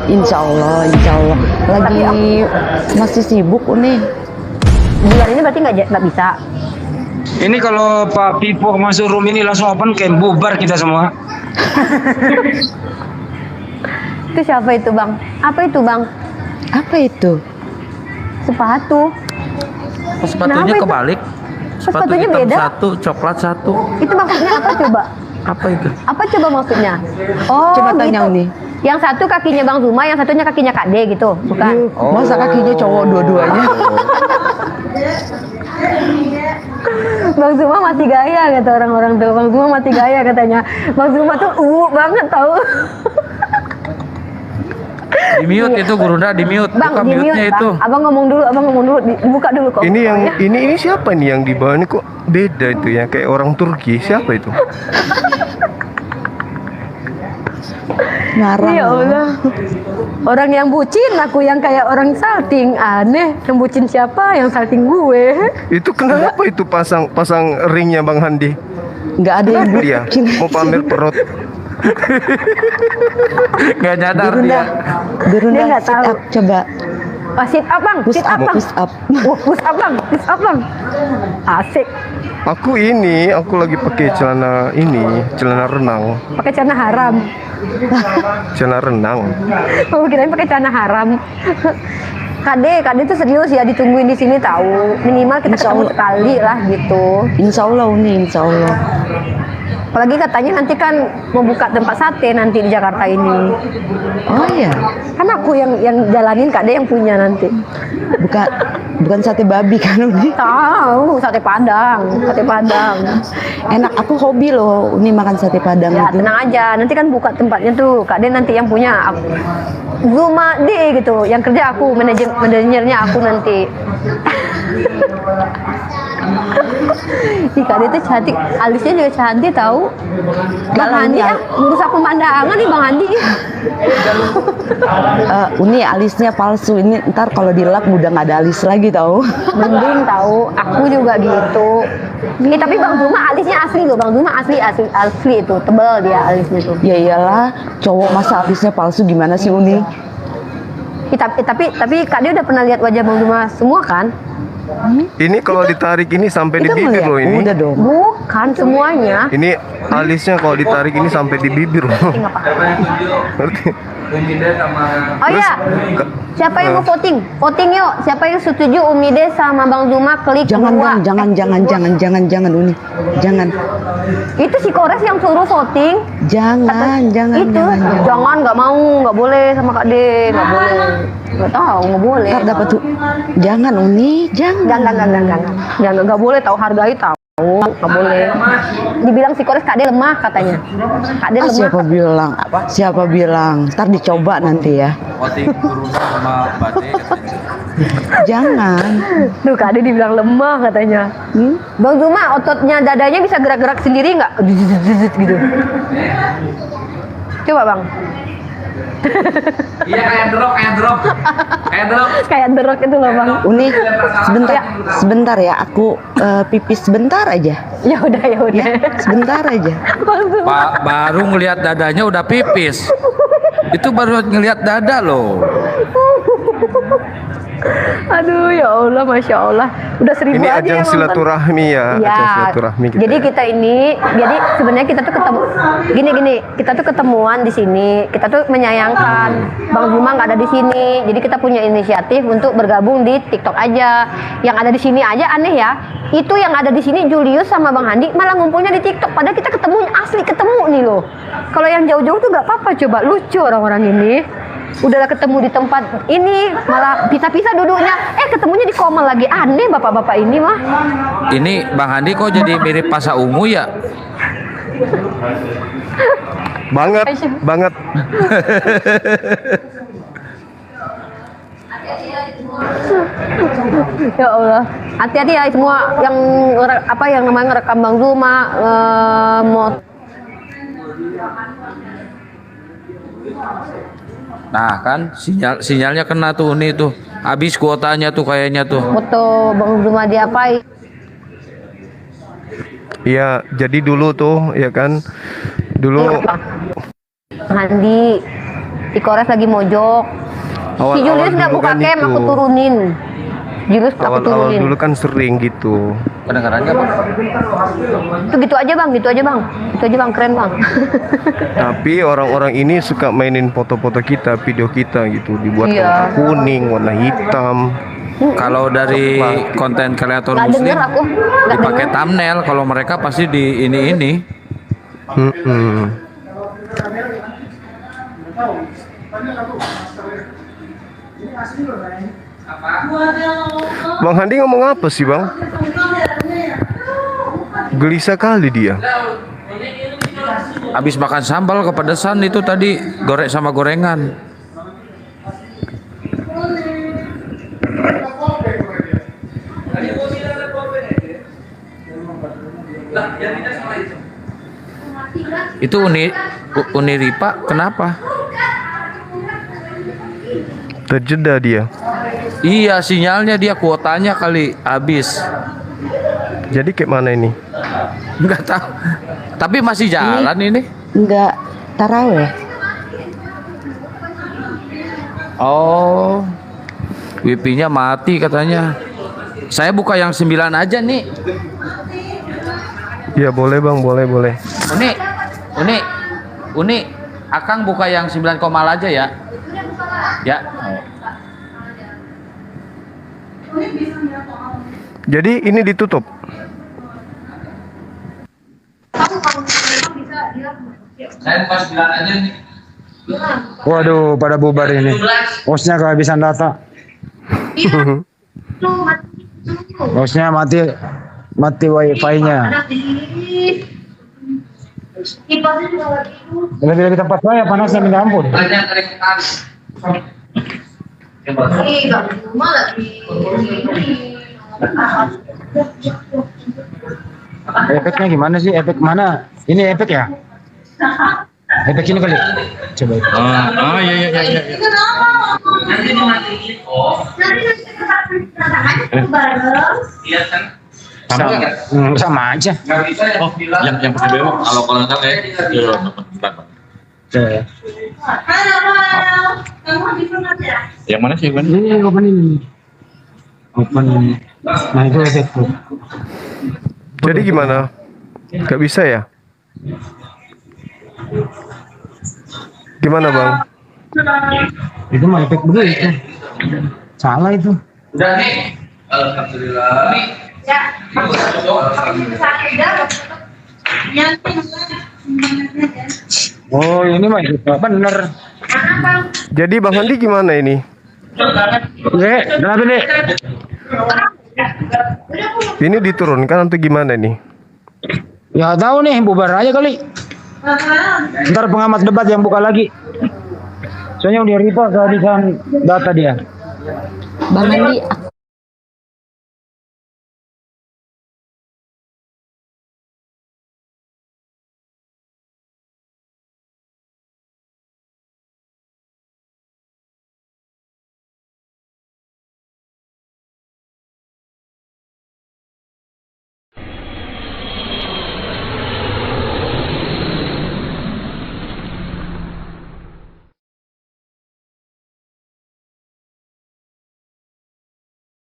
Insya Allah, insya Allah. Lagi masih sibuk nih. Bulan ini berarti nggak bisa. Ini kalau Pak Pipo masuk room ini langsung open camp, bubar kita semua. Itu siapa itu bang? Apa itu bang? Apa itu? Sepatu. Sepatunya Kenapa itu? kebalik. Sepatu Sepatunya hitam beda? satu, coklat satu. Itu maksudnya apa coba? Apa itu? Apa coba maksudnya? Oh, Coba tanya gitu. Uni. Yang satu kakinya Bang Zuma, yang satunya kakinya Kak D gitu, bukan? Masa kakinya cowok dua-duanya? Bang Zuma mati gaya kata orang-orang tuh. Bang Zuma mati gaya katanya. Bang Zuma tuh banget tahu. Di mute itu Gurunda, di mute. Bang, Buka di mute, mute-nya itu. Bang. Abang ngomong dulu, dibuka dulu kok. Ini yang ini siapa nih yang di bawah ini kok beda itu ya, kayak orang Turki. Siapa itu? Ngarang. Ya Allah. Orang yang bucin, aku yang kayak orang salting. Aneh, yang bucin siapa? Yang salting gue. Itu kenapa itu pasang ringnya Bang Handi? Nggak ada yang Dia bucin. mau pamer perut. Gak nyadar Gurunda, dia. Gurunda Dia nggak sit tahu. up coba. Oh, sit up bang, Push sit up, up bang. push up. Push up bang, push up bang. Asik. Aku lagi pakai celana renang. Pakai celana haram. Celana renang. Oh, kirain pakai celana haram. Kade itu serius ya, ditungguin di sini tahu. Minimal kita Insya ketemu Allah. sekali lah gitu. Insya Allah Uni, insya Allah. Apalagi katanya nanti kan mau buka tempat sate nanti di Jakarta ini. Oh iya, Kan aku yang jalanin, Kade yang punya nanti. bukan sate babi kan Uni? Tahu, sate Padang, sate Padang. Enak, aku hobi loh Uni makan sate Padang Ya itu. tenang aja, nanti kan buka tempatnya tuh. Kade nanti yang punya. Zuma D gitu, yang kerja aku, manajernya aku nanti. Ih, Kak itu cantik, alisnya juga cantik tahu. Bang Handi merusak pemandangan nih Bang Handi. Uni alisnya palsu, ini ntar kalau dilap udah nggak ada alis lagi tahu. Mending tahu, aku juga gitu. Tapi Bang Zuma alisnya asli loh, Bang Zuma asli itu, tebal dia alisnya tuh. Ya iyalah, cowok masa alisnya palsu gimana sih Uni? Tapi Kak dia udah pernah lihat wajah Bang Zuma semua kan? Ini kalau ditarik ini sampai di Kita bibir ngeliat, loh ini. udah dong. Bukan semuanya. Ini alisnya kalau ditarik ini sampai di bibir loh. Nggak apa-apa. Ngerti? Oh iya, siapa yang mau voting? Voting yuk. Siapa yang setuju Umide sama Bang Zuma klik Jangan dua. Bang, jangan Uni, jangan. Itu si Kores yang suruh voting. Jangan. Jangan, nggak mau, nggak boleh sama Kak De, nggak boleh. Nggak tahu, nggak boleh. Ntar dapat tuh. Jangan Uni, jangan. Jangan, nggak boleh tahu hargai tahu. Nggak boleh. Dibilang si Kores Kak De lemah katanya. Kak De lemah. Siapa bilang? Ntar dicoba nanti ya. Voting Gurunda sama Bade. Jangan. Duh, Kak De dibilang lemah katanya. Bang Zuma ototnya dadanya bisa gerak-gerak sendiri nggak? Gitu. Coba Bang. Iya kayak drop. Kayak The Rock itu loh Bang. Uni, sebentar ya. Aku pipis sebentar aja. Ya udah. Sebentar aja. Baru ngelihat dadanya udah pipis. Itu baru ngelihat dada loh. Aduh ya Allah, Masya Allah. Udah 1000 Ini aja ajang yang nonton. silaturahmi ya, ajang silaturahmi kita. Jadi ya. kita ini, jadi sebenarnya kita tuh ketemu, gini, kita tuh ketemuan di sini, kita tuh menyayangkan Bang Zuma nggak ada di sini, jadi kita punya inisiatif untuk bergabung di TikTok aja. Yang ada di sini aja aneh ya, itu yang ada di sini Julius sama Bang Handi malah ngumpulnya di TikTok, padahal kita ketemu asli ketemu nih loh. Kalau yang jauh-jauh tuh nggak apa-apa, coba lucu orang-orang ini. Udahlah ketemu di tempat ini malah pisah-pisah duduknya, ketemunya di Komel lagi, aneh bapak-bapak ini mah. Ini Bang Handi kok jadi mirip Pasha Ungu ya? Banget. Ya Allah, hati-hati ya semua yang yang namanya ngerekam Bang Zuma, Nah kan sinyalnya kena tuh Uni tuh. Habis kuotanya tuh kayaknya tuh. foto Bang Zuma diapain? Iya, jadi dulu tuh ya kan. Dulu Handi. Si Kores lagi mojok. Si Julius nggak dulu buka kan cam, itu. aku turunin. Julius aku Awal-awal turunin. dulu kan sering gitu. Kedengarannya Bang. Itu gitu aja bang, gitu aja bang, itu aja bang, keren bang. Tapi orang-orang ini suka mainin foto-foto kita, video kita gitu, dibuat Iya. warna kuning, warna hitam. Kalau dari konten kreator Nggak muslim denger aku, nggak dipakai denger. thumbnail, kalau mereka pasti di ini. Mm-mm. Bang Handi ngomong apa sih bang? Gelisah kali dia. Habis makan sambal kepedesan itu tadi, goreng sama gorengan. Itu Uniripa kenapa? Terjeda dia. Iya, sinyalnya dia kuotanya kali habis. Jadi kayak mana ini? Enggak tahu. Tapi masih jalan ini. Enggak taraweh. Oh. WiFi-nya mati katanya. Saya buka yang 9 aja nih. Ya boleh bang, boleh. Uni, Akang buka yang 9 komal aja ya. Ya. Jadi ini ditutup. Saya buka 9 aja nih. Waduh, pada bubar ini. Hostnya kehabisan data. Hostnya mati wifi-nya. Lebih tempat saya panasnya minta ampun. Efeknya gimana sih? Efek mana? Ini efek ya? Efek ini kali. Coba. Iya. Sama aja. Oh, yang pakai bemo kalau nggak salah ya. Yang mana sih Bang? Ini open ini. Open. Nah itu efek tuh. Jadi gimana? Gak bisa ya? Gimana bang? Itu mah efek begitu. Salah itu. Udah nih. Alhamdulillah. Oh ini mah itu bener. Jadi bang Handi gimana ini? Kenapa nih? Ini diturunkan atau gimana nih? Ya tahu nih, bubar aja kali. Ntar pengamat debat yang buka lagi. Soalnya udah Ripa kehabisan data dia. Bang Andi,